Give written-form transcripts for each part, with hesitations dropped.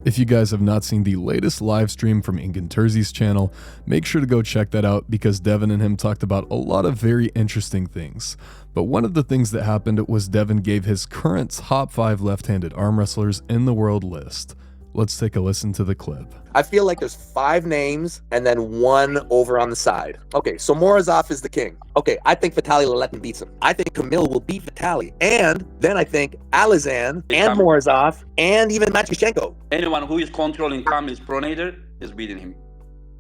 If you guys have not seen the latest live stream from Ingan Terzi's channel, make sure to go check that out because Devon and him talked about a lot of very interesting things. But one of the things that happened was Devon gave his current top 5 left-handed arm wrestlers in the world list. Let's take a listen to the clip. I feel like there's 5 names and then 1 over on the side. Okay, so Morozov is the king. Okay, I think Vitaly Laletin beats him. I think Kamil will beat Vitaly. And then I think Alizan and Morozov and even Matyushenko. Anyone who is controlling Kamil's pronator is beating him,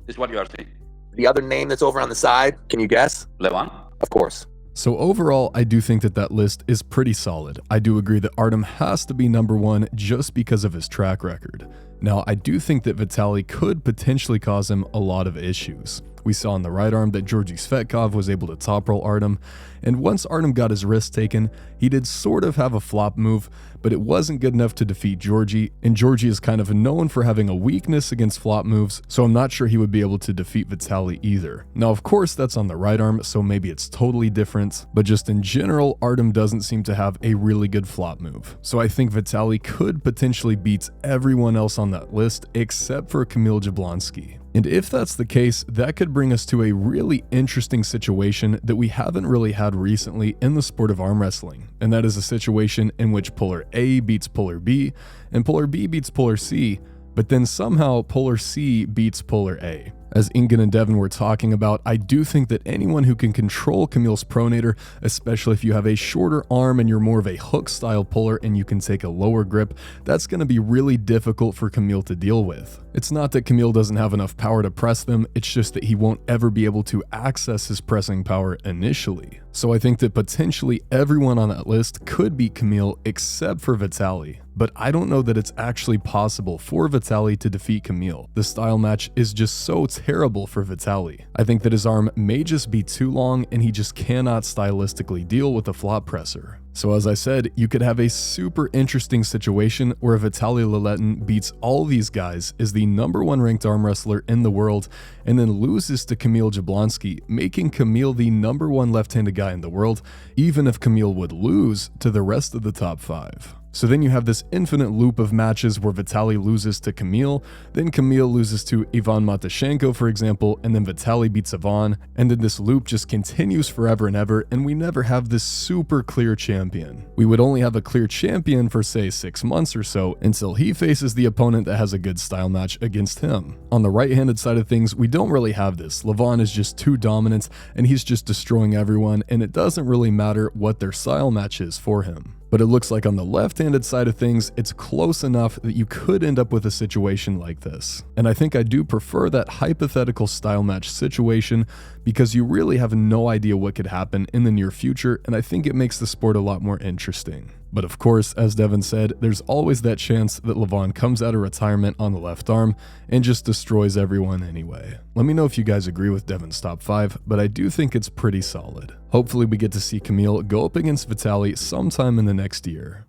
is what you are saying. The other name that's over on the side, can you guess? Levan? Of course. So overall, I do think that list is pretty solid. I do agree that Artem has to be number 1 just because of his track record. Now, I do think that Vitaly could potentially cause him a lot of issues. We saw on the right arm that Georgi Tsvetkov was able to top roll Artem, and once Artem got his wrist taken, he did sort of have a flop move, but it wasn't good enough to defeat Georgi, and Georgi is kind of known for having a weakness against flop moves, so I'm not sure he would be able to defeat Vitaly either. Now, of course, that's on the right arm, so maybe it's totally different, but just in general, Artem doesn't seem to have a really good flop move. So I think Vitaly could potentially beat everyone else on that list except for Kamil Jablonski. And if that's the case, that could bring us to a really interesting situation that we haven't really had recently in the sport of arm wrestling, and that is a situation in which Polar A beats Polar B, and Polar B beats Polar C, but then somehow Polar C beats Polar A. As Ingan and Devon were talking about, I do think that anyone who can control Kamil's pronator, especially if you have a shorter arm and you're more of a hook style puller and you can take a lower grip, that's going to be really difficult for Kamil to deal with. It's not that Kamil doesn't have enough power to press them, it's just that he won't ever be able to access his pressing power initially. So I think that potentially everyone on that list could beat Kamil except for Vitaly. But I don't know that it's actually possible for Vitaly to defeat Kamil. The style match is just so terrible for Vitaly. I think that his arm may just be too long and he just cannot stylistically deal with a flop presser. So as I said, you could have a super interesting situation where Vitaly Laletin beats all these guys, is the number 1 ranked arm wrestler in the world, and then loses to Kamil Jablonski, making Kamil the number 1 left-handed guy in the world, even if Kamil would lose to the rest of the top 5. So then you have this infinite loop of matches where Vitaly loses to Kamil, then Kamil loses to Ivan Matyushenko, for example, and then Vitaly beats Ivan, and then this loop just continues forever and ever, and we never have this super clear champion. We would only have a clear champion for say 6 months or so until he faces the opponent that has a good style match against him. On the right-handed side of things, we don't really have this. Levan is just too dominant, and he's just destroying everyone, and it doesn't really matter what their style match is for him. But it looks like on the left-handed side of things, it's close enough that you could end up with a situation like this. And I think I do prefer that hypothetical style match situation because you really have no idea what could happen in the near future, and I think it makes the sport a lot more interesting. But of course, as Devon said, there's always that chance that Levan comes out of retirement on the left arm and just destroys everyone anyway. Let me know if you guys agree with Devon's top 5, but I do think it's pretty solid. Hopefully we get to see Kamil go up against Vitaly sometime in the next year.